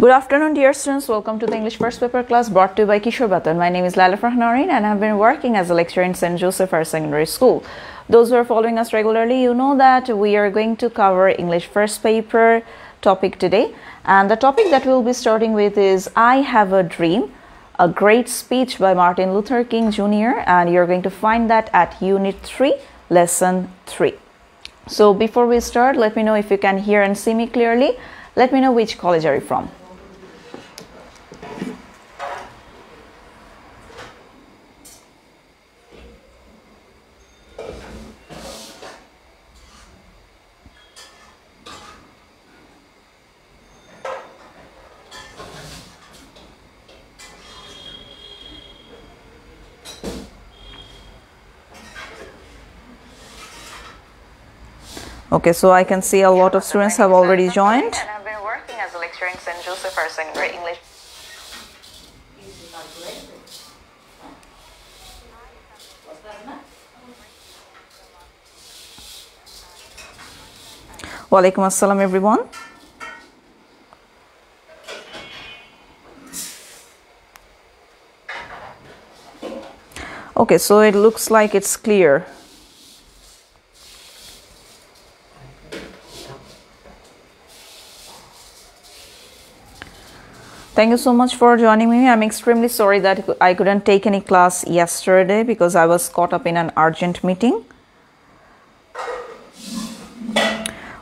Good afternoon, dear students. Welcome to the English First Paper class brought to you by Kishore Batan. My name is Laila Farhanarin and I have been working as a lecturer in St. Joseph Higher Secondary School. Those who are following us regularly, you know that we are going to cover English First Paper topic today. And the topic that we'll be starting with is I Have a Dream, a great speech by Martin Luther King Jr. And you're going to find that at Unit 3, Lesson 3. So before we start, let me know if you can hear and see me clearly. Let me know which college are you from. Okay, so I can see a lot of students have already joined. And I've been working as a lecturer in St. Joseph Higher Secondary English. Walaikum assalam, everyone. Okay, so it looks like it's clear. Thank you so much for joining me. I'm extremely sorry that I couldn't take any class yesterday because I was caught up in an urgent meeting.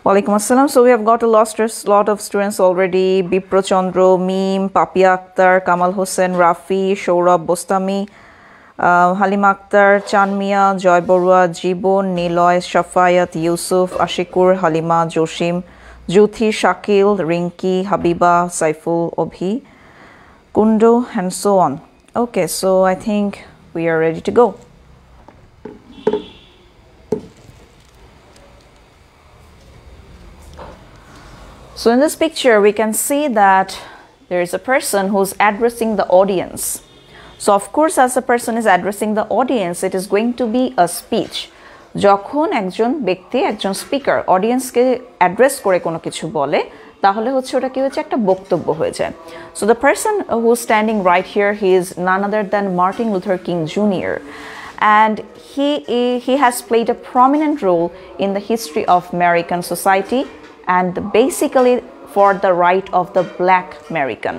Walaikum assalam. So we have got a lot of students already. Bipro Chandro, Mim, Papia Akhtar, Kamal Hussain, Rafi, Shourab Bostami, Halim Akhtar, Chanmia, Joy Borua, Jibon, Niloy, Shafayat, Yusuf, Ashikur, Halima, Joshim, Juthi, Shakil, Rinki, Habiba, Saiful, Obhi, Kundo, and so on. Okay, so I think we are ready to go. So in this picture, we can see that there is a person who's addressing the audience. So of course, as a person is addressing the audience, it is going to be a speech. যখন একজন ব্যক্তি একজন speaker অডিয়েন্সকে address করে কোনো কিছু বলে তাহলে হচ্ছে ওটা কি হচ্ছে একটা বক্তব্য হয়ে যায় so the person who standing right here he is none other than Martin Luther king junior and he has played a prominent role in the history of American society and basically for the right of the black American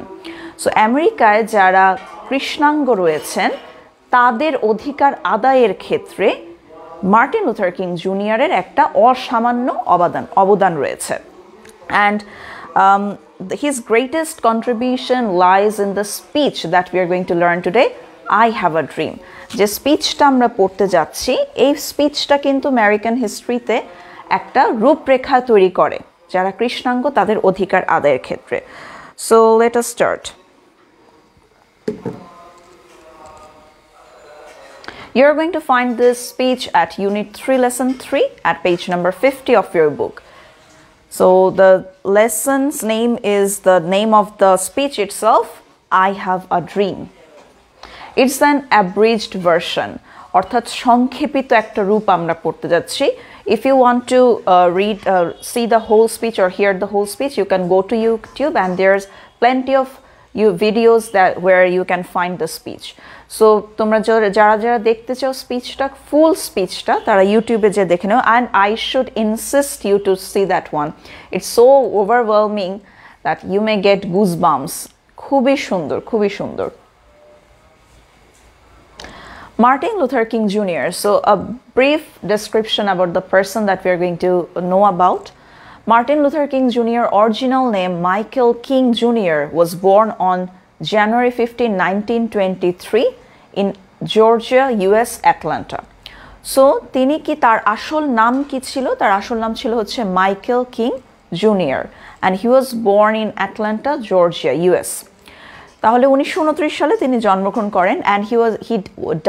so আমেরিকায় যারা কৃষ্ণাঙ্গ রয়েছেন তাদের অধিকার আদায়ের ক্ষেত্রে Martin Luther King Jr. এর একটা অসামান্য অবদান রয়েছে and his greatest contribution lies in the speech that we are going to learn today I Have a Dream যে স্পিচটা আমরা পড়তে যাচ্ছি এই স্পিচটা কিন্তু আমেরিকান হিস্ট্রিতে একটা রূপরেখা তৈরি করে যারা কৃষ্ণাঙ্গ তাদের অধিকার আদায়ের ক্ষেত্রে so let us start You're going to find this speech at Unit 3, Lesson 3 at page number 50 of your book. So the lesson's name is the name of the speech itself, I Have a Dream. It's an abridged version. অর্থাৎ সংক্ষেপিত একটা রূপ আমরা পড়তে যাচ্ছি. If you want to see the whole speech or hear the whole speech, you can go to YouTube and there's plenty of videos where you can find the speech. So তোমরা যারা দেখতে চাও স্পিচটা ফুল স্পিচটা তারা ইউটিউবে যে দেখে নাও and I should insist you to see that one. It's so overwhelming that you may get goosebumps. খুবই সুন্দর. Martin Luther King Jr. So a brief description about the person that we are going to know about. Martin Luther King Jr. original name Michael King Jr. was born on January 15, 1923 in Georgia, US, Atlanta. So তিনি কি তার আসল নাম কি ছিল তার আসল নাম ছিল হচ্ছে Michael King Jr. and he was born in Atlanta, Georgia, US. তাহলে 1929 সালে তিনি জন্মগ্রহণ করেন and he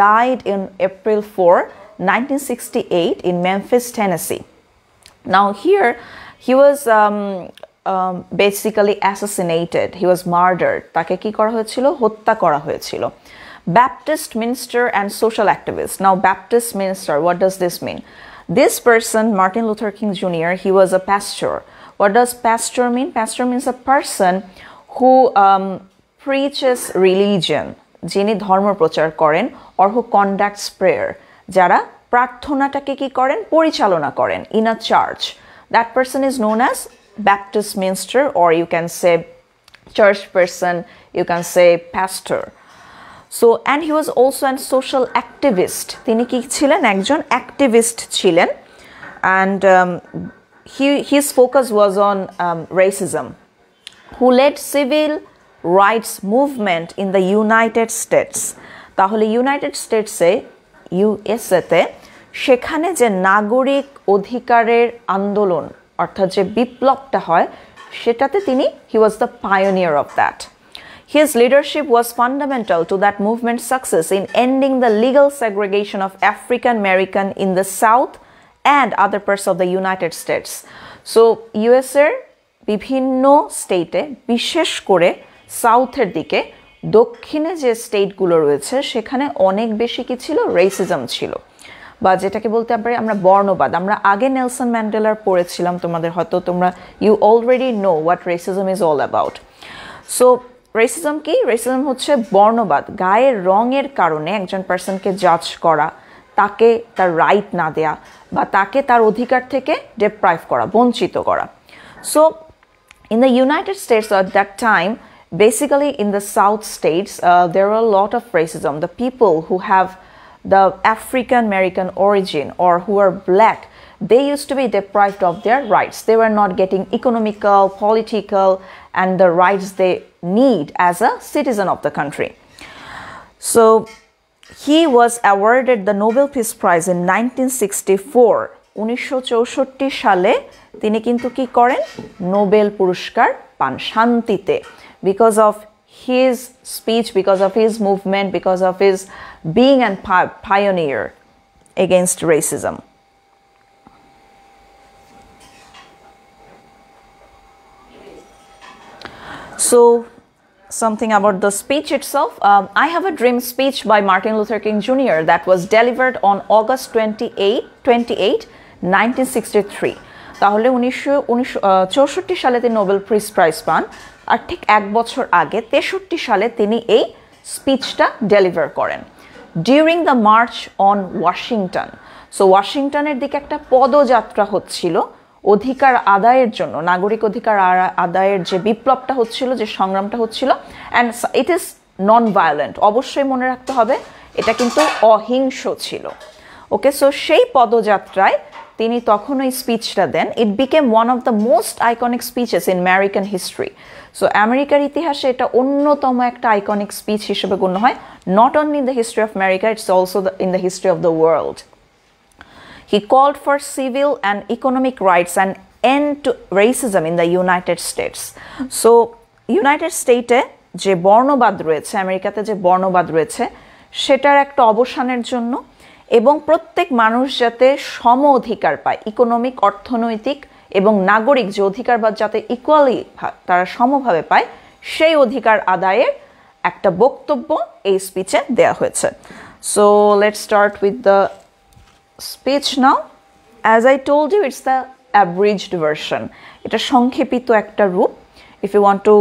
died in April 4, 1968 in Memphis, Tennessee. Now here he was basically assassinated. He was murdered. তাকে কি করা হয়েছিল হত্যা করা হয়েছিল Baptist minister and social activist. Now Baptist minister, what does this mean? This person, Martin Luther King Jr., he was a pastor. What does pastor mean? Pastor means a person who preaches religion, যিনি ধর্ম প্রচার করেন, or who conducts prayer, যারা প্রার্থনাটাকে কি করেন, পরিচালনা করেন in a church. That person is known as Baptist minister, or you can say church person, you can say pastor. So, and he was also a social activist. তিনি কি ছিলেন, একজন activist ছিলেন, and his focus was on racism, who led civil rights movement in the United States. তাহলে United স্টেটসে, ইউএসএতে, সেখানে যে নাগরিক অধিকারের আন্দোলন অর্থাৎ যে বিপ্লবটা হয় সেটাতে তিনি, he was the pioneer of that. His leadership was fundamental to that movement's success in ending the legal segregation of African American in the South and other parts of the United States. So US এর বিভিন্ন স্টেটে, বিশেষ করে সাউথের দিকে, দক্ষিণে যে স্টেটগুলো রয়েছে সেখানে অনেক বেশি কি ছিল, রেসিজম ছিল, বা যেটাকে বলতে পারি আমরা বর্ণবাদ। আমরা আগে নেলসন ম্যান্ডেলার পড়েছিলাম, তোমাদের হয়তো তোমরা you already know what racism is all about. So racism কি? রেসিজম হচ্ছে বর্ণবাদ, গায়ের রঙের কারণে একজন পার্সনকে জাজ করা, তাকে তার রাইট না দেয়া, বা তাকে তার অধিকার থেকে ডিপ্রাইভ করা, বঞ্চিত করা। So in the United States at that time, basically in the South states, there were a lot of racism. The people who have the African American origin or who are black, they used to be deprived of their rights. They were not getting economical, political, and the rights they need as a citizen of the country. So he was awarded the Nobel Peace Prize in 1964. 1964 সালে তিনি কিন্তু কি করেন, Nobel পুরস্কার পান শান্তিতে, because of his speech, because of his movement, because of his being a pioneer against racism. So something about the speech itself. I have a dream speech by Martin Luther King Jr. that was delivered on August 28, 1963. তাহলে 1964 সালে তিনি Nobel peace prize পান, আর ঠিক এক বছর আগে 63 সালে তিনি এই স্পিচটা ডেলিভার করেন during the March on Washington. So ওয়াশিংটনের দিকে একটা পদযাত্রা হচ্ছিল অধিকার আদায়ের জন্য, নাগরিক অধিকার আদায়ের যে বিপ্লবটা হচ্ছিল, যে সংগ্রামটা হচ্ছিল, and it is non violent. অবশ্যই মনে রাখতে হবে এটা কিন্তু অহিংস ছিল। ওকে, সো সেই পদযাত্রায় তিনি তখন ওই স্পিচটা দেন। It became one of the most iconic speeches in American history. So আমেরিকার ইতিহাসে এটা অন্যতম একটা আইকনিক স্পিচ হিসেবে গণ্য হয়, not only in the history of America, it's also in the history of the world. He called for civil and economic rights and end to racism in the United States. So, United States যে বর্ণবাদ রয়েছে, আমেরিকাতে যে বর্ণবাদ রয়েছে সেটার একটা অবসানের জন্য, এবং প্রত্যেক মানুষ যাতে সম অধিকার পায়, ইকোনমিক, অর্থনৈতিক এবং নাগরিক যে অধিকারবাদ যাতে ইকুয়ালি তারা সমভাবে পায়, সেই অধিকার আদায়ের একটা বক্তব্য এই স্পিচে দেয়া হয়েছে। So, let's start with the speech now. As I told you, it's the abridged version. এটা সংক্ষেপিত একটা রূপ. If you want to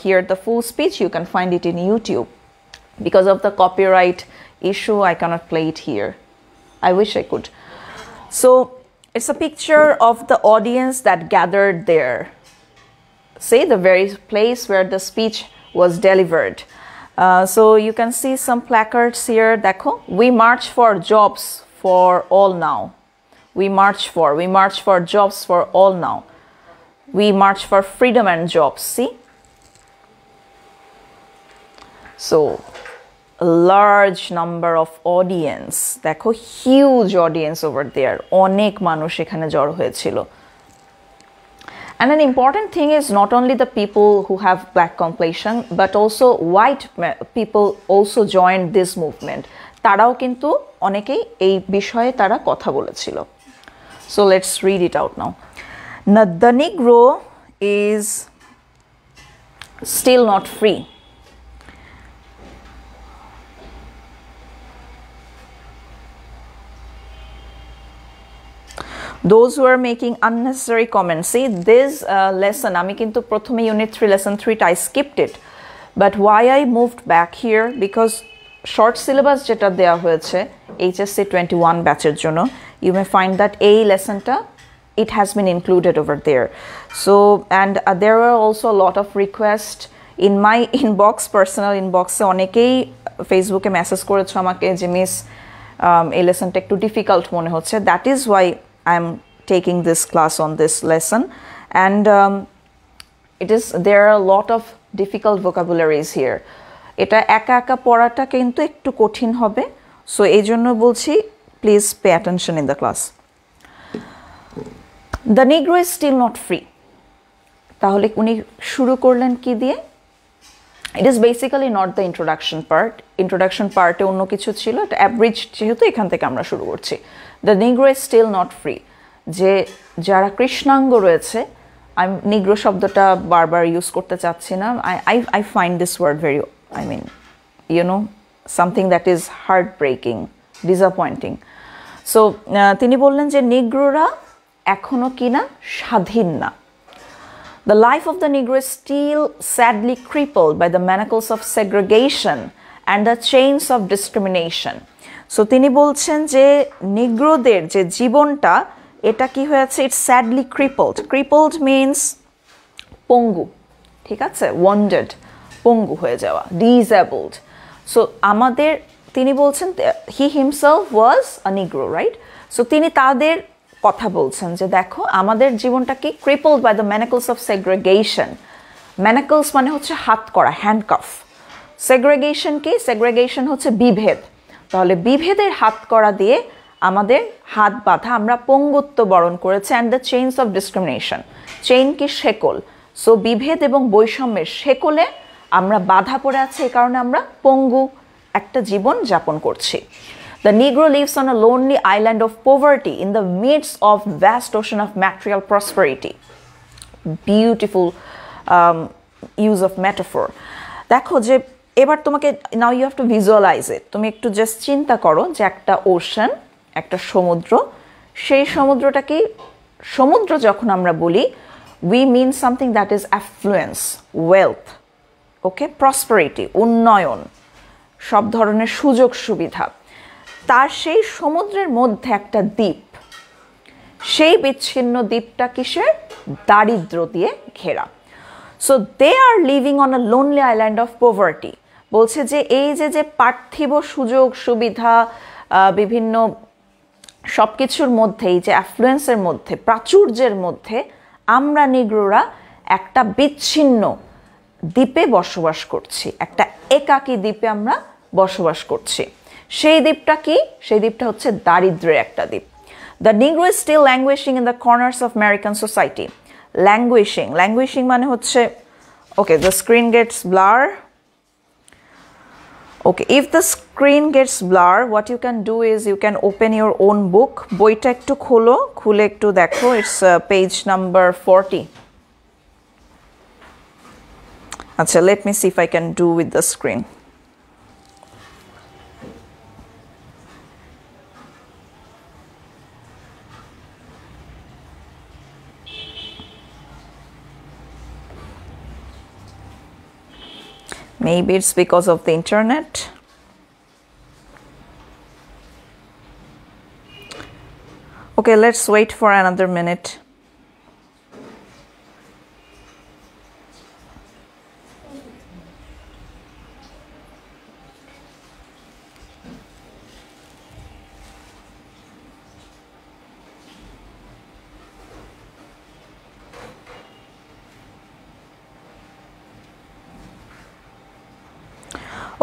hear the full speech, you can find it in YouTube. Because of the copyright issue, I cannot play it here. I wish I could. So, it's a picture of the audience that gathered there. See, the very place where the speech was delivered. So, you can see some placards here. Dekho, we march for jobs for all now. We march for jobs for all now. We march for freedom and jobs. See? So, a large number of audience. Dekho, huge audience over there. Onek manush ekhane joro hoyechilo. And an important thing is not only the people who have black complexion, but also white people also joined this movement. তারাও কিন্তু অনেকেই এই বিষয়ে তারা কথা বলেছিল। So let's read it out now. The Negro is still not free. Those who are making unnecessary comments, see this lesson আমি কিন্তু প্রথমে unit 3 lesson 3 I skipped it, but why I moved back here, because short syllabus যেটা দেয়া হয়েছে HSC 21 ব্যাচের জন্য, you may find that এই লেসনটা it has been included over there. So and there were also a lot of requests in my inbox, personal inbox এ অনেকেই ফেসবুকে message করেছো আমাকে যে মিস এই লেসনটা একটু ডিফিকাল্ট মনে হচ্ছে, that is why I'm taking this class on this lesson. And there are a lot of difficult vocabularies here. এটা একা একা পড়াটা কিন্তু একটু কঠিন হবে, সো এই জন্য বলছি please pay attention in the class. The Negro is still not free, তাহলে উনি শুরু করলেন কি দিয়ে? It is basically not the introduction পার্টে অন্য কিছু ছিল, এটা অ্যাভারেজ যেহেতু এখান থেকে আমরা শুরু করছি। The Negro is still not free, যে যারা কৃষ্ণাঙ্গ রয়েছে, আমি নিগ্রো শব্দটা বারবার ইউজ করতে চাচ্ছি না, I find this word very, I mean, you know, something that is heartbreaking, disappointing. So, তিনি বললেন যে নিগ্রোরা এখনো কিনা স্বাধীন না। The life of the Negro is still sadly crippled by the manacles of segregation and the chains of discrimination. So, তিনি বলছেন যে নিগ্রোদের যে জীবনটা এটা কি হয়েছে? It's sadly crippled. Crippled means পঙ্গু, ঠিক আছে? Wounded, পঙ্গু হয়ে যাওয়া, disabled. So আমাদের, তিনি বলছেন he himself was a Negro, right? So তিনি তাদের কথা বলছেন যে দেখো আমাদের জীবনটা কি crippled by the manacles of segregation. Manacles মানে হচ্ছে হাত করা, হ্যান্ডকাফ। segregation কি? segregation হচ্ছে বিভেদ। তাহলে বিভেদের হাত করা দিয়ে আমাদের হাত বাঁধা, আমরা পঙ্গুত্ব বরণ করেছে। and the chains of discrimination, chain কি? শেকল। সো বিভেদ এবং বৈষম্যের শেকলে আমরা বাধা পড়ে আছি, এই কারণে আমরা পঙ্গু একটা জীবন যাপন করছি। The Negro lives on a lonely island of poverty in the midst of vast ocean of material prosperity. Beautiful use of metaphor. দেখো যে এবার তোমাকে, now you have to visualize it. তুমি একটু জাস্ট চিন্তা করো যে একটা ওশান, একটা সমুদ্র, সেই সমুদ্রটা কি? সমুদ্র যখন আমরা বলি, we mean something that is affluence, wealth, okay, prosperity, উন্নয়ন, সব ধরনের সুযোগ সুবিধা। তার সেই সমুদ্রের মধ্যে একটা দ্বীপ, সেই বিচ্ছিন্ন দ্বীপটা কিসের? দারিদ্র দিয়ে ঘেরা। So they are living on a lonely island of poverty. বলছে যে এই যে পার্থিব সুযোগ সুবিধা, বিভিন্ন সব কিছুর মধ্যেই, যে অ্যাফ্লুয়েন্সের মধ্যে, প্রাচুর্যের মধ্যে আমরা নিগ্রোরা একটা বিচ্ছিন্ন দ্বীপে বসবাস করছি, একটা একাকী দ্বীপে আমরা বসবাস করছি। সেই দ্বীপটা কি? সেই দ্বীপটা হচ্ছে দারিদ্র্যের একটা দ্বীপ। The Negro is still languishing in the corners of American society. Languishing মানে হচ্ছে, okay, the screen gets blur. Okay, if the screen gets blur, what you can do is you can open your own book. বইটা একটু খোলো, খুলে একটু দেখো, it's page number 40. আচ্ছা, let me see if I can do with the screen. Maybe it's because of the internet. Okay, let's wait for another minute.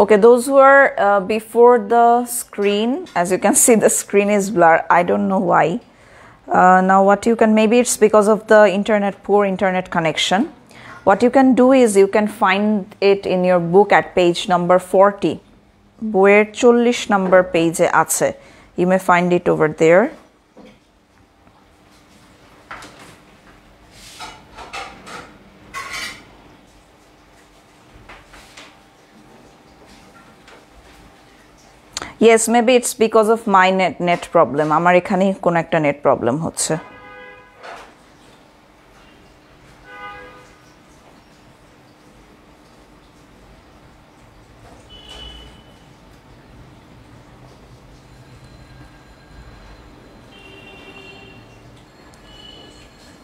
Okay, those who are before the screen, as you can see, the screen is blurred. I don't know why. Now what you can, maybe it's because of the internet, poor internet connection. What you can do is you can find it in your book at page number 40. বইয়ের 40 number page এ আছে. You may find it over there. Yes, maybe it's because of my net problem. আমার এখানে কোন একটা net problem হচ্ছে।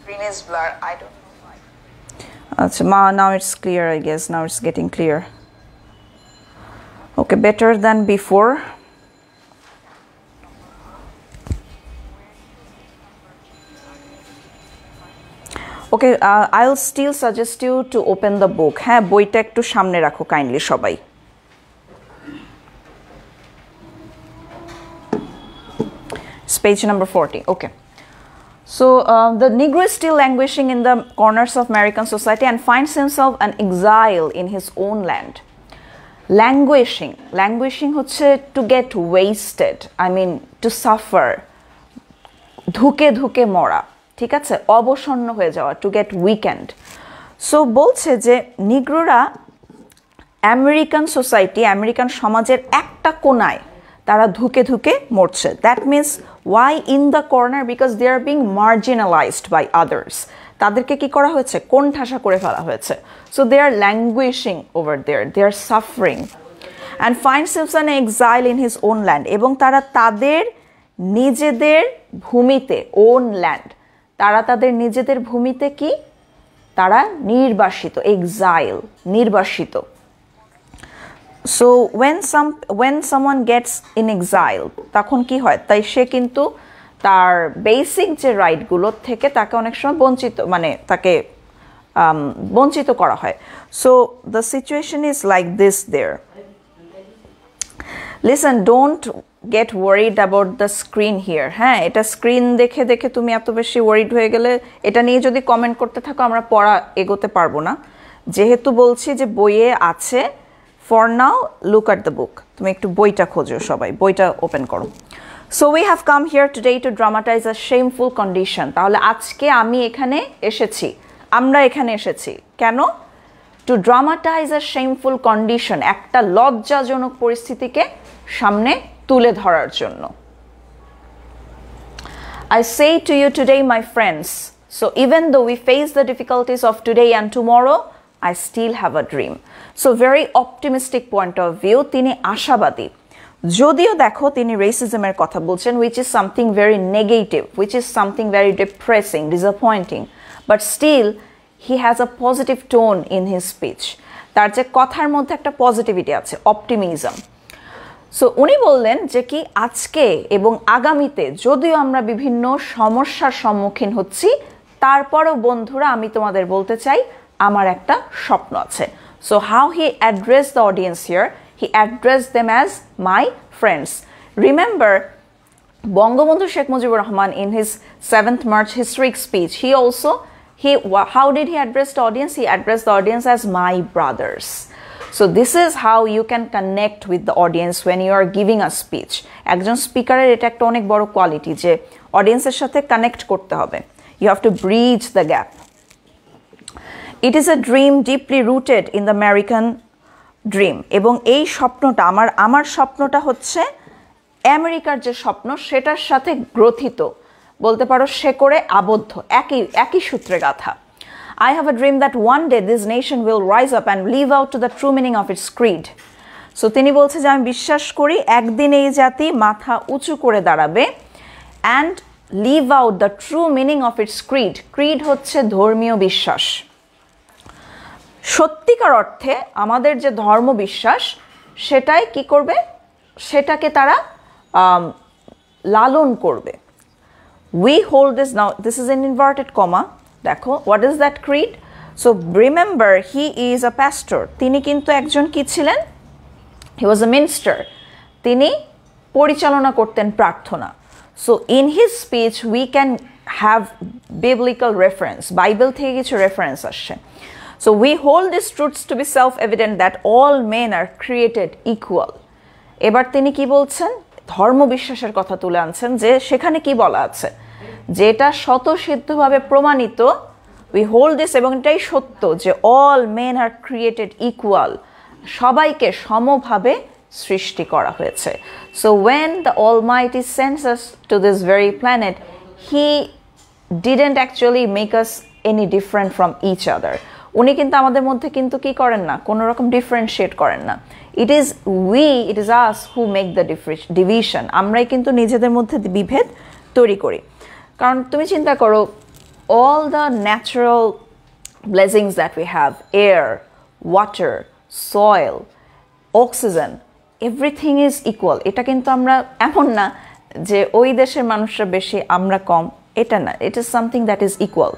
Screen is blur. I don't know why. আচ্ছা, now it's clear, I guess. Now it's getting clear. Okay, better than before. Okay, I'll still suggest you to open the book. হ্যাঁ, বইটা একটু সামনে রাখো kindly সবাই। It's page number 40. Okay. So the Negro is still languishing in the corners of American society and finds himself an exile in his own land. Languishing হচ্ছে to get wasted. I mean to suffer. ধুকে মরা। ঠিক আছে, অবসন্ন হয়ে যাওয়া, to get weakened. So বলছে যে নিগ্রোরা American society, American সমাজের একটা কোণায় তারা ধুকে মরছে। That means why in the corner? Because they are being marginalized by others. তাদেরকে কি করা হয়েছে? কোণঠাসা করে ফেলা হয়েছে। So they are languishing over there. They are suffering and finds himself an exile in his own land. এবং তারা তাদের নিজেদের ভূমিতে, own land, তারা তাদের নিজেদের ভূমিতে কি? তারা নির্বাসিত, exile, নির্বাসিত। So when someone gets in exile, তখন কি হয়? তাই সে কিন্তু তার বেসিক যে রাইটগুলো থেকে তাকে অনেক সময় তাকে বঞ্চিত করা হয়। So the situation is like this there. Listen, don't get worried about the screen here. হ্যাঁ, এটা স্ক্রিন দেখে তুমি এত বেশি ওয়ারিড হয়ে গেলে এটা নিয়ে যদি কমেন্ট করতে থাকো আমরা পড়া এগোতে পারবো না। যেহেতু বলছি যে বইয়ে আছে, for now look at the book. তুমি একটু বইটা খোঁজো সবাই, বইটা ওপেন করো। So we have come here today to dramatize a shameful condition. তাহলে আজকে আমরা এখানে এসেছি কেন? To dramatize a shameful condition, একটা লজ্জাজনক পরিস্থিতিকে সামনে তুলে ধরার জন্য। I say to you today, my friends, so even though we face the difficulties of today and tomorrow, I still have a dream. So very optimistic point of view, তিনি আশাবাদী। যদিও দেখো তিনি racism-এর কথা বলছেন, which is something very negative, which is something very depressing, disappointing, but still he has a positive tone in his speech. তার যে কথার মধ্যে একটা পজিটিভিটি আছে, অপটিমিজম। সো উনি বললেন যে কি আজকে এবং আগামীতে যদিও আমরা বিভিন্ন সমস্যার সম্মুখীন হচ্ছি, তারপরও বন্ধুরা আমি তোমাদের বলতে চাই আমার একটা স্বপ্ন আছে। So how he addressed the audience here, he addressed them as my friends. Remember, Bangabandhu Sheikh Mujibur Rahman in his 7th March historic speech, how did he address the audience? He addressed the audience as my brothers. So this is how you can connect with the audience when you are giving a speech. একজন স্পিকারের এটা একটা অনেক বড় quality যে অডিয়েন্সের সাথে connect করতে হবে। You have to bridge the gap. It is a dream deeply rooted in the American dream. এবং এই স্বপ্নটা আমার স্বপ্নটা হচ্ছে আমেরিকার যে স্বপ্ন সেটার সাথে গ্রথিত, বলতে পারো শেকড়ে আবদ্ধ, একই সূত্রে গাঁথা। I have a dream that one day this nation will rise up and live out to the true meaning of its creed. So তিনি বলছে যে আমি বিশ্বাস করি একদিন এই জাতি মাথা উঁচু করে দাঁড়াবে and live out the true meaning of its creed. Creed হচ্ছে ধর্মীয় বিশ্বাস। সত্যিকার অর্থে আমাদের যে ধর্ম বিশ্বাস সেটাই কি করবে? সেটাকে তারা লালন করবে। We hold this now. This is an inverted comma. দেখো, what is that creed? So remember, he is a pastor. তিনি কিন্তু একজন কি ছিলেন? He was a minister. তিনি পরিচালনা করতেন প্রার্থনা। So in his speech we can have biblical reference. Bible থেকে কিছু reference আসছে। So we hold these truths to be self-evident that all men are created equal. এবার তিনি কি বলছেন? ধর্ম বিশ্বাসের কথা তুলে আনছেন যে সেখানে কি বলা আছে? যেটা স্বতঃসিদ্ধভাবে প্রমাণিত, we hold this এবং এটাই সত্য যে all men are created equal, সবাইকে সমভাবে সৃষ্টি করা হয়েছে। So when the Almighty sends us to this very planet, He didn't actually make us any different from each other. উনি কিন্তু আমাদের মধ্যে কিন্তু কি করেন না, কোনো রকম ডিফারেন্সিয়েট করেন না। It is us who make the division. আমরাই কিন্তু নিজেদের মধ্যে বিভেদ তৈরি করি। কারণ তুমি চিন্তা করো, all the natural blessings that we have, air, water, soil, oxygen, everything is equal. এটা কিন্তু আমরা এমন না যে ওই দেশের মানুষরা বেশি আমরা কম, এটা না, it is something that is equal.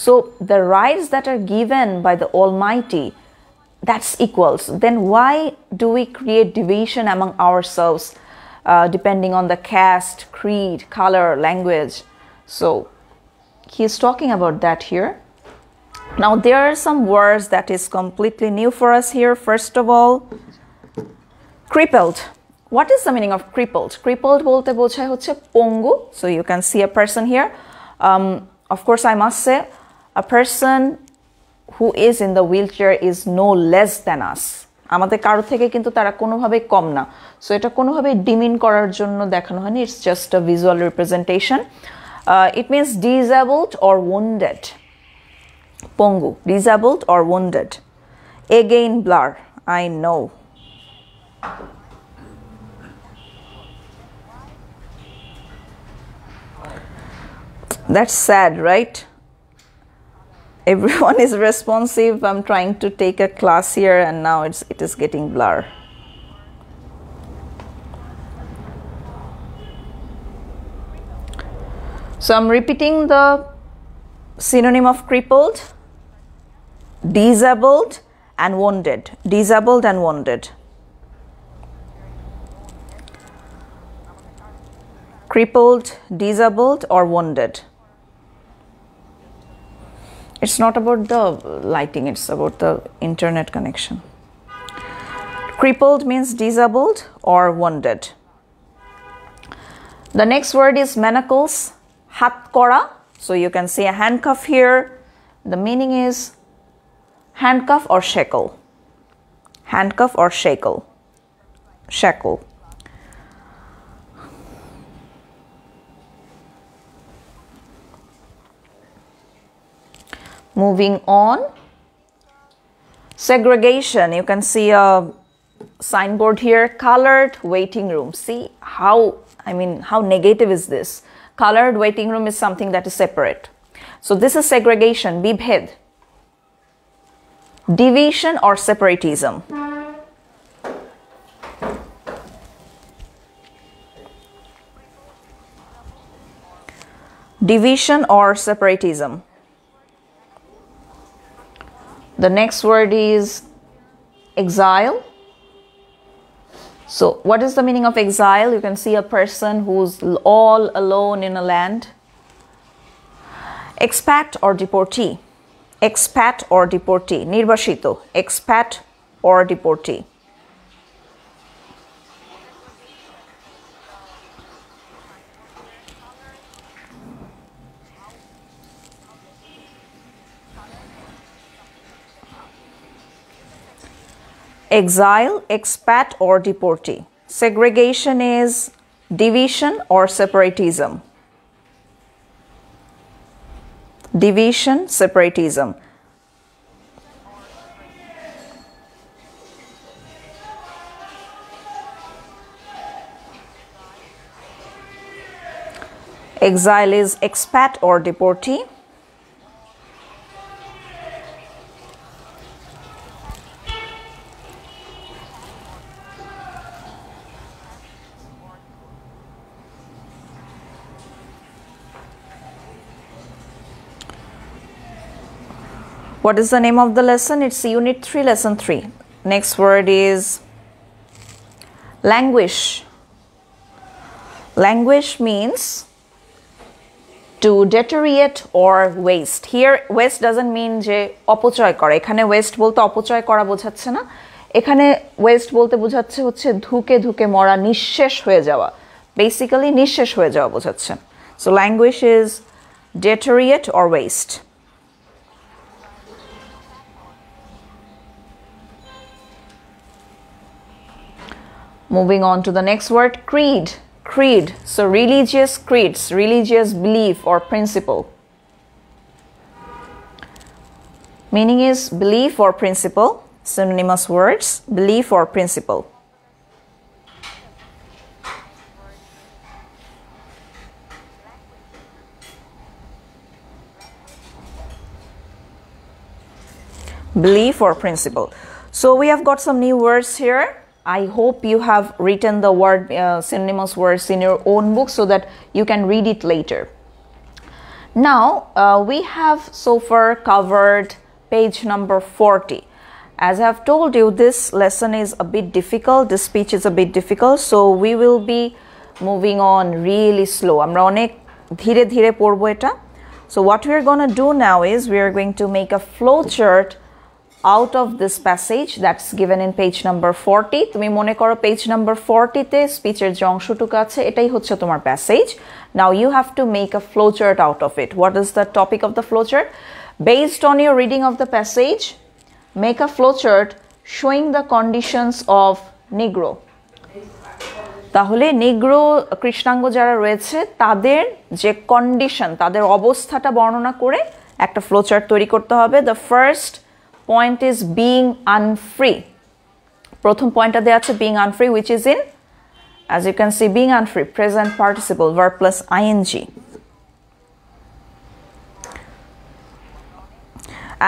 So the rights that are given by the Almighty, that's equals. Then why do we create division among ourselves depending on the caste, creed, color, language? So he is talking about that here. Now there are some words that is completely new for us here. First of all, crippled. What is the meaning of crippled? Crippled bolte bochhay hocche pongu. So you can see a person here. Of course, I must say, a person who is in the wheelchair is no less than us. আমাদের কারো থেকে কিন্তু তারা কোনোভাবে কম না। So এটা কোনোভাবে demean করার জন্য দেখানো হয়নি। It's just a visual representation. It means disabled or wounded. Pongu, disabled or wounded. Again, blur. I know. That's sad, right? Everyone is responsive. I'm trying to take a class here and now it is getting blur. So I'm repeating the synonym of crippled, disabled and wounded. Disabled and wounded. Crippled, disabled or wounded. It's not about the lighting, it's about the internet connection. Crippled means disabled or wounded. The next word is Mcqs, hat kora. So you can see a handcuff here. The meaning is handcuff or shackle. Handcuff or shackle. Shackle. Moving on, segregation. You can see a signboard here, colored waiting room. See how negative is this? Colored waiting room is something that is separate. So this is segregation, bibhed. Division or separatism. Division or separatism. The next word is exile. So what is the meaning of exile? You can see a person who's all alone in a land. Expat or deportee. Expat or deportee. Nirbashito. Expat or deportee. Exile, expat or deportee. Segregation is division or separatism. Division, separatism. Exile is expat or deportee. What is the name of the lesson? It's Unit 3, Lesson 3. Next word is languish. Languish means to deteriorate or waste. Here waste doesn't mean যে অপচয় করা। এখানে waste বলতে অপচয় করা বোঝাচ্ছে না। এখানে waste বলতে বোঝাচ্ছে হচ্ছে ধুকে ধুকে মরা, নিঃশেষ হয়ে যাওয়া। Basically নিঃশেষ হয়ে যাওয়া বোঝাচ্ছে। So languish is deteriorate or waste. Moving on to the next word, creed. Creed. So religious creeds, religious belief or principle. Meaning is belief or principle. Synonymous words, belief or principle. Belief or principle. So we have got some new words here. I hope you have written the word synonymous words in your own book so that you can read it later. Now we have so far covered page number 40. As I have told you, this lesson is a bit difficult. This speech is a bit difficult, so we will be moving on really slow. Amra onek dhire dhire porbo eta. So what we are going to do now is we are going to make a flow chart out of this passage that's given in page number 40. তুমি মনে করো page number 40 তে স্পিচের যে অংশটুকু আছে এটাই হচ্ছে তোমার passage. Now you have to make a flowchart out of it. What is the topic of the flowchart? Based on your reading of the passage, make a flowchart showing the conditions of Negro. তাহলে নিগ্রো কৃষ্ণাঙ্গ যারা রয়েছে তাদের যে condition, তাদের অবস্থাটা বর্ণনা করে একটা ফ্লোচার্ট তৈরি করতে হবে. The first point is being unfree. প্রথম পয়েন্টটা দেয়া আছে being unfree, which is in, as you can see, being unfree, present participle, verb plus ing.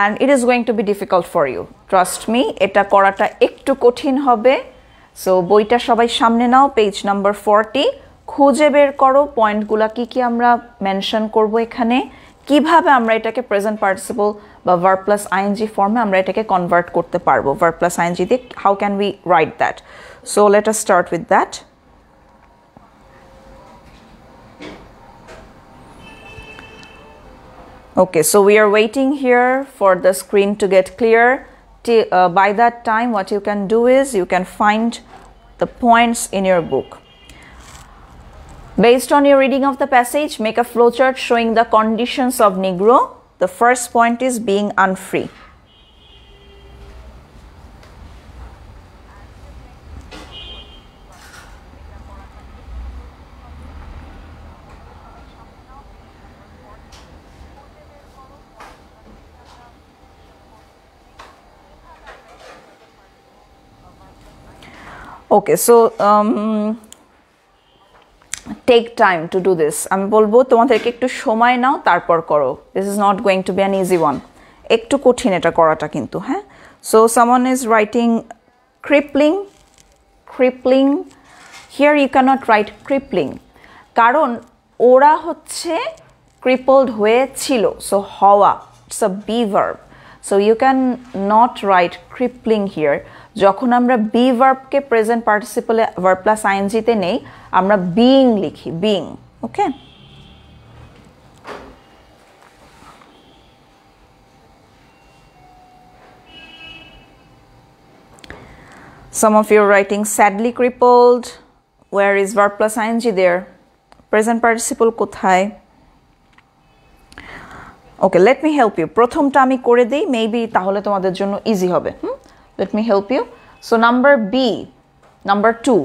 And it is going to be difficult for you. Trust me, এটা করাটা একটু কঠিন হবে. So বইটা সবাই সামনে নাও, পেজ নাম্বার 40. খুঁজে বের করো পয়েন্টগুলা কি কি আমরা মেনশন করব এখানে, কিভাবে আমরা এটাকে প্রেজেন্ট পার্টিসিপল বা ভার্ব প্লাস আইএনজি ফর্মে আমরা এটাকে কনভার্ট করতে পারবো. ভার্ব প্লাস আইএনজি দিয়ে how can we write that? So let us start with that. Okay, so we are waiting here for the screen to get clear. By that time, what you can do is you can find the points in your book. Based on your reading of the passage, make a flowchart showing the conditions of Negro. The first point is being unfree. Okay, so take time to do this. আমি বলবো তোমাদেরকে একটু সময় নাও তারপর করো. This is not going to be an easy one. একটু কঠিন এটা করাটা কিন্তু, হ্যাঁ. So someone is writing crippling. Crippling. Here you cannot write crippling. কারণ ওরা হচ্ছে crippled হয়েছিল. So হওয়া. It's a be verb. So you can not write crippling here. যখন আমরা বি ভার্বকে প্রেজেন্ট পার্টিসিপলে ভার্ব প্লাস আইএনজিতে নেই, আমরা বিইং লিখি, being. Okay, some of you are writing sadly crippled. Where is verb plus ing there? Present participle কোথায়? Okay, let me help you. প্রথমটা আমি করে দেই, মেবি তাহলে তোমাদের জন্য ইজি হবে. Let me help you. So number B, number 2,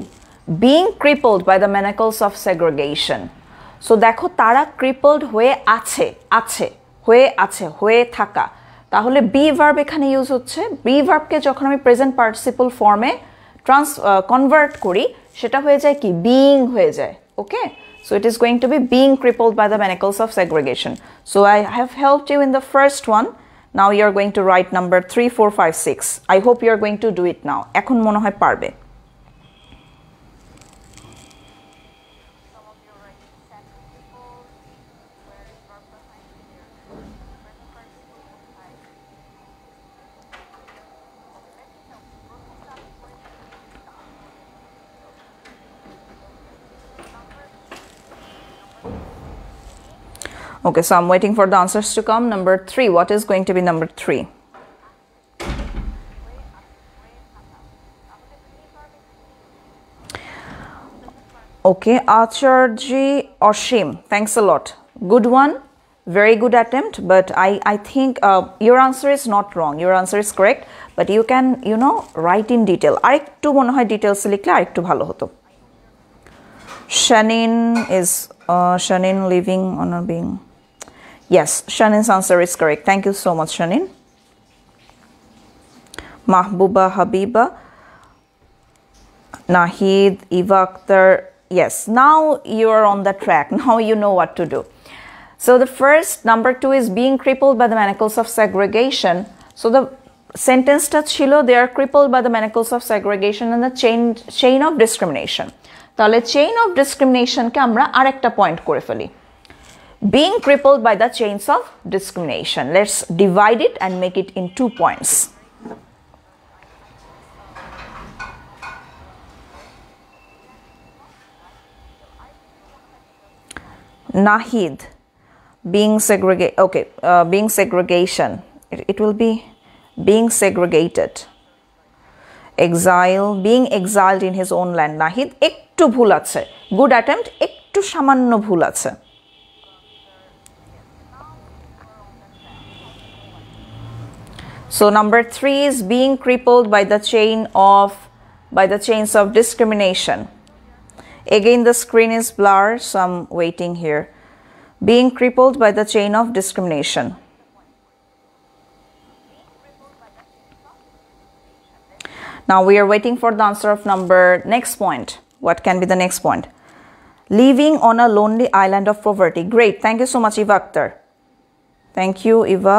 being crippled by the manacles of segregation. So দেখো তারা crippled হয়ে আছে, আছে, হয়ে আছে, হয়ে থাকা. তাহলে be verb এখানে ইউজ হচ্ছে. be verb কে যখন আমি present participle ফর্মে কনভার্ট করি, সেটা হয়ে যায় কি? being হয়ে যায়. Okay? So it is going to be being crippled by the manacles of segregation. So I have helped you in the first one. Now you are going to write number 3, 4, 5, 6. I hope you are going to do it now. এখন মনে হয় পারবে. Okay, so I'm waiting for the answers to come. Number 3, what is going to be number 3? Okay, Acharji Oshim, thanks a lot. Good one, very good attempt, but I think your answer is not wrong. Your answer is correct, but you can, you know, write in detail. আরেকটু মনে হয় details লিখলে আরেকটু ভালো হতো. Shanin living on a being. Yes, Shanin's answer is correct. Thank you so much, Shanin. Mahbuba, Habiba, Nahid, Eva Akhtar. Yes, now you are on the track. Now you know what to do. So the first, number 2 is being crippled by the manacles of segregation. So the sentence টা ছিল they are crippled by the manacles of segregation and the chain of discrimination. তাহলে chain of discrimination কে আমরা আরেকটা point করে ফেলি. Being crippled by the chains of discrimination. Let's divide it and make it in 2 points. Nahid, being segregate. Okay, being segregation. It will be being segregated. Exile, being exiled in his own land. Nahid, ektu bhul ache. Good attempt, ektu samanno bhul ache. So number 3 is being crippled by the chains of discrimination. Again, the screen is blurred, so I'm waiting here. Being crippled by the chain of discrimination. Now we are waiting for the answer of next point. What can be the next point? Living on a lonely island of poverty. Great. Thank you so much, Eva Akhtar. Thank you, Eva.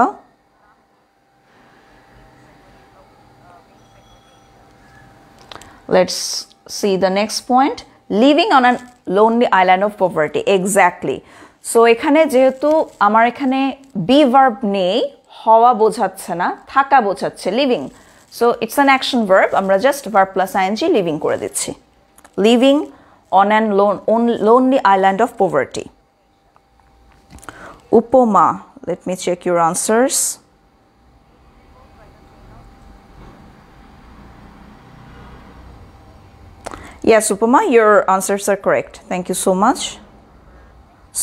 Let's see the next point. Living on a lonely island of poverty. Exactly. So এখানে যেহেতু আমার এখানে be verb নেই, হওয়া বোঝাচ্ছে না, থাকা বোঝাচ্ছে, living. So it's an action verb. আমরা just verb plus ing living করে দিচ্ছি. Living on a lonely island of poverty. Upoma. Let me check your answers. Yes, Upama, your answers are correct. Thank you so much.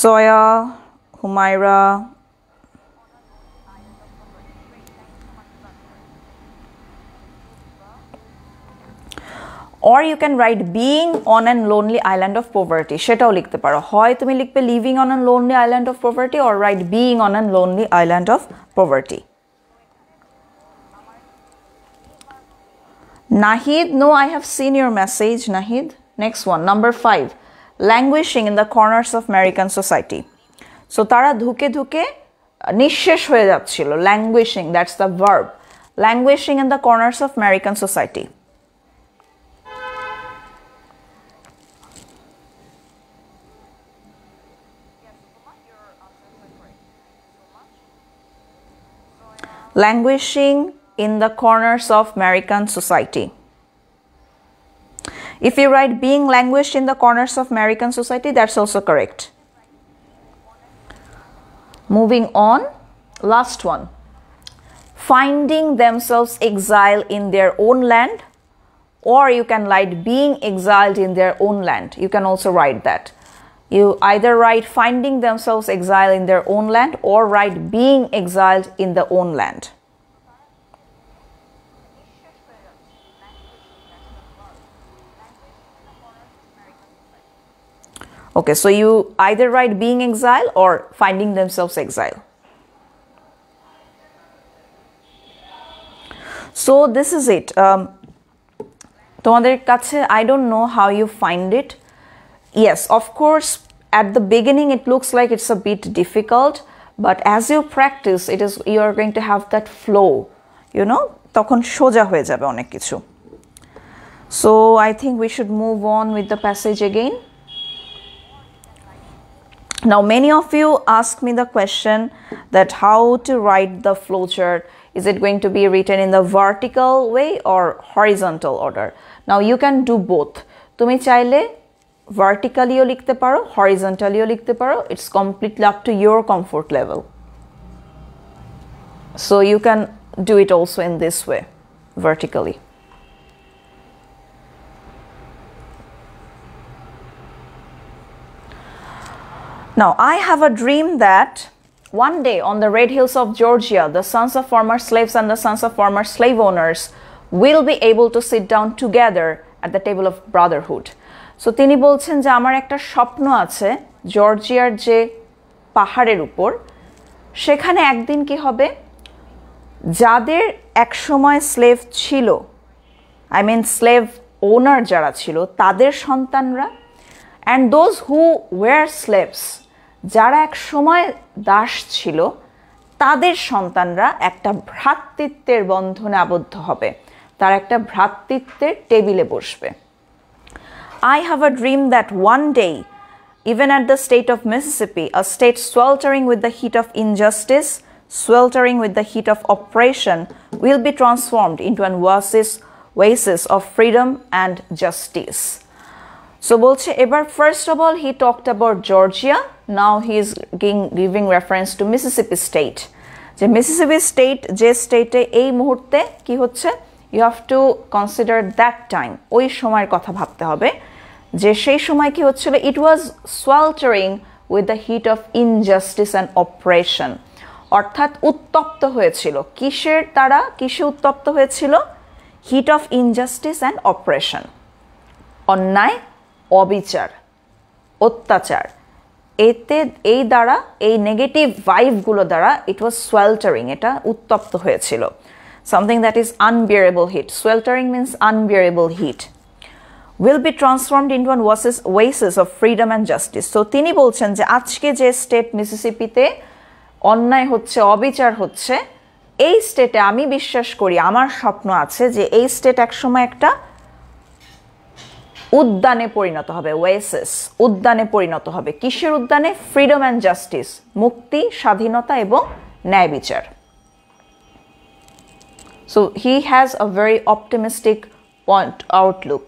Soya, Humaira. Or you can write being on a lonely island of poverty. সেটাও লিখতে পারো। হয় তুমি লিখবে living on a lonely island of poverty or write being on a lonely island of poverty. Nahid, no, I have seen your message, Nahid. Next one, number 5. Languishing in the corners of American society. So তারা ধুকে ধুকে নিঃশেষ হয়ে যাচ্ছিল. Languishing, that's the verb. Languishing in the corners of American society. Languishing in the corners of American society. If you write being languished in the corners of American society, that's also correct. Moving on, last one. Finding themselves exiled in their own land, or you can write being exiled in their own land. You can also write that. You either write finding themselves exiled in their own land or write being exiled in their own land. Okay, so you either write being exiled or finding themselves exiled. So this is it. তোমাদের কাছে, I don't know how you find it. Yes, of course, at the beginning it looks like it's a bit difficult, but as you practice, you are going to have that flow, you know, তখন সোজা হয়ে যাবে অনেক কিছু. So I think we should move on with the passage again. Now many of you ask me the question that how to write the flowchart. Is it going to be written in the vertical way or horizontal order? Now you can do both. তুমি চাইলে vertically লিখতে পারো, horizontally লিখতে পারো. It's completely up to your comfort level. So you can do it also in this way, vertically. Now I have a dream that one day on the red hills of Georgia, the sons of former slaves and the sons of former slave owners will be able to sit down together at the table of brotherhood. So তিনি বলছেন যে আমার একটা স্বপ্ন আছে জর্জিয়ার যে পাহাড়ের উপর সেখানে একদিন কি হবে যাদের একসময় স্লেভ ছিল আই মিন স্লেভ ওনার যারা ছিল তাদের সন্তানরা and those who were slaves যারা এক সময় দাস ছিল তাদের সন্তানরা একটা ভ্রাতৃত্বের বন্ধনে আবদ্ধ হবে তারা একটা ভ্রাতৃত্বের টেবিলে বসবে I have a dream that one day even at the state of Mississippi a state sweltering with the heat of injustice sweltering with the heat of oppression will be transformed into an oasis of freedom and justice. So bolche ebar first of all he talked about Georgia now he is giving reference to Mississippi state je Mississippi state je state e ei muhurte ki hocche you have to consider that time ওই সময়ের কথা ভাবতে হবে যে সেই সময় কি হচ্ছিল it was sweltering with the heat of injustice and oppression অর্থাৎ উত্তপ্ত হয়েছিল কিসে উত্তপ্ত হয়েছিল heat of injustice and oppression অন্যায় অবিচার অত্যাচার এতে এই দ্বারা এই নেগেটিভ ভাইবগুলো দ্বারা it was sweltering এটা উত্তপ্ত হয়েছিল something that is unbearable heat sweltering means unbearable heat will be transformed into an oasis of freedom and justice so তিনি বলছেন যে আজকে যে স্টেট মিসিসিপিতে অন্যায় হচ্ছে অবিচার হচ্ছে এই স্টেটে আমি বিশ্বাস করি আমার স্বপ্ন আছে যে এই স্টেট একসময় একটা উদ্যানে পরিণত হবে ওয়েসিস উদ্যানে পরিণত হবে কিসের উদ্যানে ফ্রিডম অ্যান্ড জাস্টিস মুক্তি স্বাধীনতা এবং ন্যায় বিচার So he has a very optimistic outlook.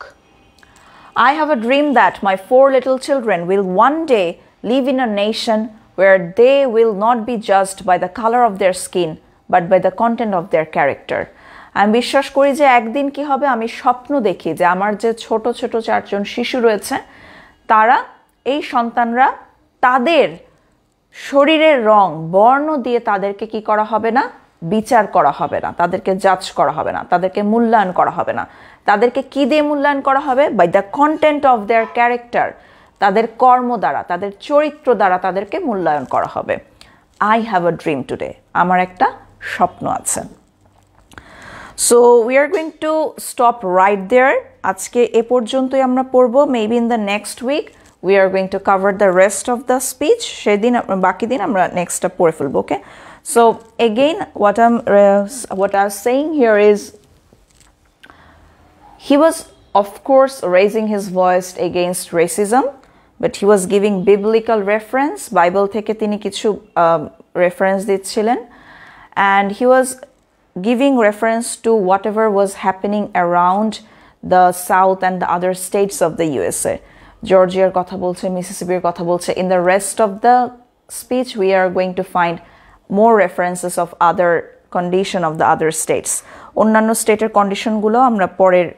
I have a dream that my 4 little children will one day live in a nation where they will not be judged by the color of their skin but by the content of their character. আমি বিশ্বাস করি যে একদিন কি হবে আমি স্বপ্ন দেখি যে আমার যে ছোট ছোট 4 জন শিশু রয়েছে তারা এই সন্তানরা তাদের শরীরের রং বর্ণ দিয়ে তাদেরকে কি করা হবে না বিচার করা হবে না তাদেরকে জাজ করা হবে না তাদেরকে মূল্যায়ন করা হবে না তাদেরকে কি দিয়ে মূল্যায়ন করা হবে by the content of their character তাদের কর্ম দ্বারা তাদের চরিত্র দ্বারা তাদেরকে মূল্যায়ন করা হবে I have a dream today আমার একটা স্বপ্ন আছে so we are going to stop right there আজকে এ পর্যন্তই আমরা পড়ব maybe in the next week we are going to cover the rest of the speech সেদিন বাকি দিন আমরা নেক্সটটা পড়ে ফেলবো ওকে So again, what I was saying here is, he was of course raising his voice against racism, but he was giving biblical reference. Bible থেকে তিনি কিছু reference দিচ্ছিলেন, and he was giving reference to whatever was happening around the South and the other states of the USA. Georgiaর কথা বলছে, Mississippiর কথা বলছে. In the rest of the speech, we are going to find more references of other condition of the other states অন্যান্য স্টেটের কন্ডিশনগুলো আমরা পরের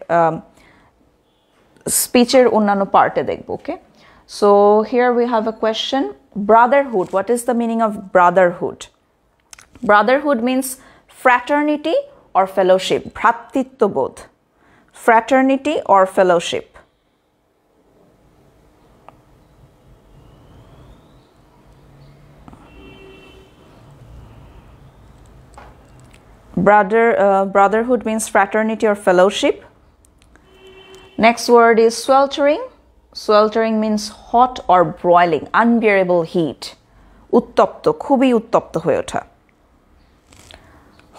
স্পিচের অন্যান্য পার্টে দেখব okay so here we have a question brotherhood what is the meaning of brotherhood means fraternity or fellowship ভ্রাতৃত্ববোধ fraternity or fellowship Brotherhood means fraternity or fellowship. Next word is sweltering. Sweltering means hot or broiling, unbearable heat. Uttapto, খুবই উত্তপ্ত হয়ে ওঠা.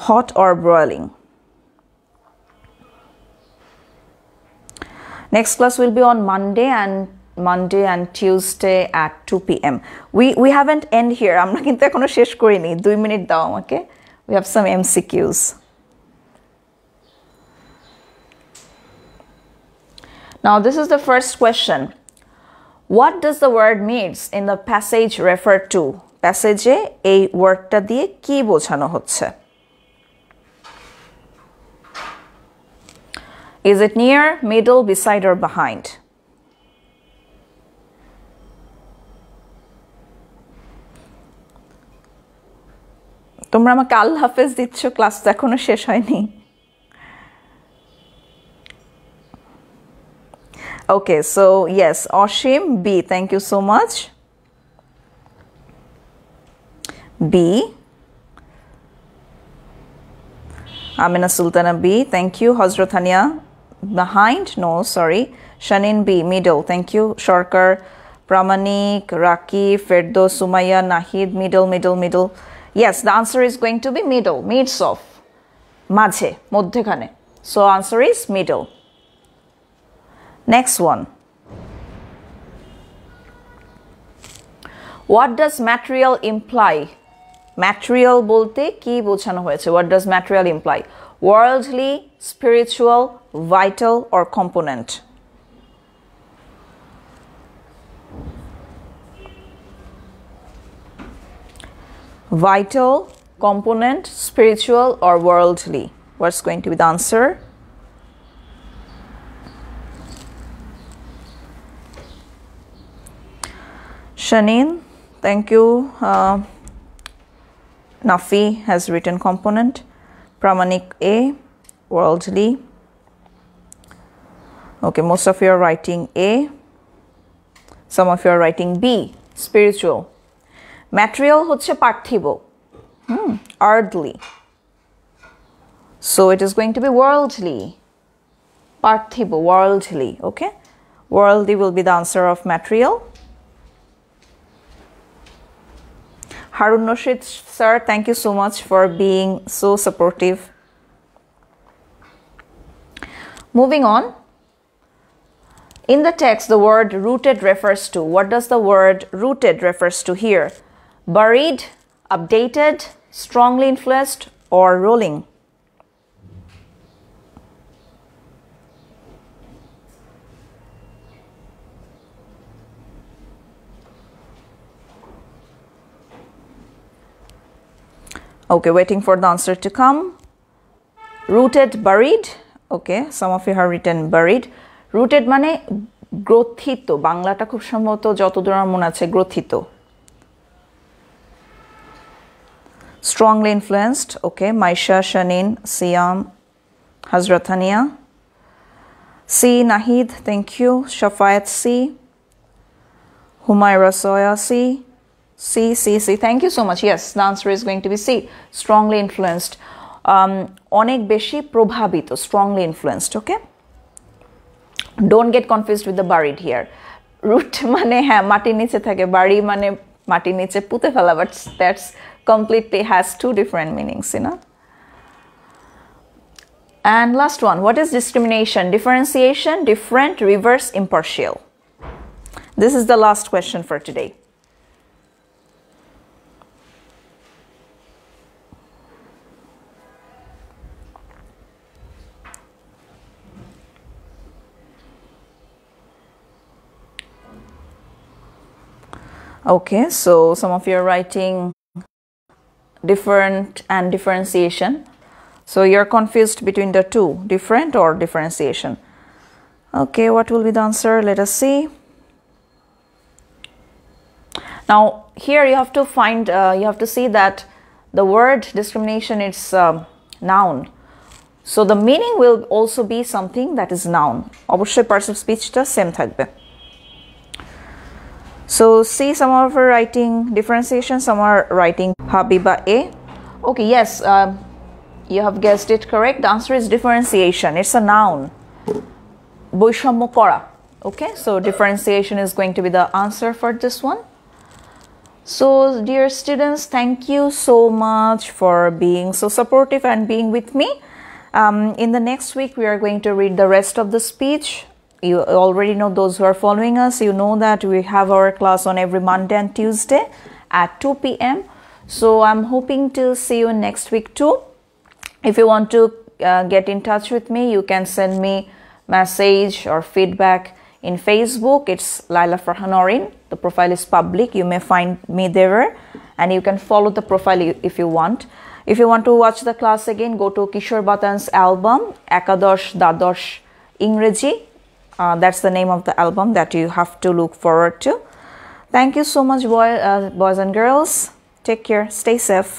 Hot or broiling. Next class will be on Monday and Tuesday at 2 p.m. We haven't end here. আমরা কিন্তু এখনো শেষ করিনি 2 minute দাও আমাকে. We have some MCQs. Now this is the first question. What does the word means in the passage refer to? Passage e ei word ta diye ki bochano hocche? Is it near, middle, beside or behind? তোমরা আমাকে আল্লাহ হাফেজ দিচ্ছ, class তো এখনো শেষ হয়নি। Okay, so yes, Oshim B, thank you so much. B. Amina Sultana B, thank you. Hazrat Hania behind, no, sorry. Shanin B, middle, thank you. Shorkar, Pramanik, Raki, Ferdo, Sumaya, Nahid, middle. Yes, the answer is going to be middle, midst of, মাঝে, মধ্যখানে. So answer is middle. Next one. What does material imply? Material bolte ki bochano hoyeche? What does material imply? Worldly, spiritual, vital or component? Vital, component, spiritual or worldly? What's going to be the answer? Shanin, thank you. Nafi has written component. Pramanik A, worldly. Okay, most of you are writing A. Some of you are writing B, spiritual. Material হচ্ছে পার্থিব, earthly. So it is going to be worldly. পার্থিব, worldly, okay? Worldly will be the answer of material. Harun Rashid sir, thank you so much for being so supportive. Moving on. In the text, the word rooted refers to. What does the word rooted refers to here? Buried, updated, strongly influenced, or rolling? Okay, waiting for the answer to come. Rooted, buried. Okay, some of you have written buried. Rooted মানে গ্রথিত, বাংলাটা খুব সম্ভবত যতদূর আমার মনে আছে গ্রথিত। Strongly influenced. Okay, Maisha, Shanin, Siam, Hazrat Hania. C, Nahid, thank you. Shafayat C. Humaira Soya C. C. Thank you so much. Yes, the answer is going to be C. Strongly influenced. অনেক বেশি প্রভাবিত, strongly influenced. Okay. Don't get confused with the buried here. Root মানে হ্যাঁ মাটির নিচে থাকে, বাড়ি মানে মাটির নিচে পুঁতে ফেলা, but that's completely has two different meanings, you know. And last one, what is discrimination? Differentiation, different, reverse, impartial. This is the last question for today. Okay, so some of you are writing different and differentiation. So you're confused between the two, different or differentiation. Okay, what will be the answer? Let us see. Now here you have to find, you have to see that the word discrimination is noun. So the meaning will also be something that is noun. Obviously parts of speech ta same thakbe. So see, some are writing differentiation, some are writing Habiba A. Okay, yes, you have guessed it correct. The answer is differentiation. It's a noun. বৈষম্য করা. Okay, so differentiation is going to be the answer for this one. So dear students, thank you so much for being so supportive and being with me. In the next week, we are going to read the rest of the speech. You already know, those who are following us, you know that we have our class on every Monday and Tuesday at 2 p.m. So I'm hoping to see you next week too. If you want to get in touch with me, you can send me message or feedback in Facebook. It's Laila Farhanorin. The profile is public. You may find me there and you can follow the profile if you want. If you want to watch the class again, go to Kishore Batan's album, Ekadosh Dadosh Ingreji. That's the name of the album that you have to look forward to. Thank you so much, boys and girls. Take care. Stay safe.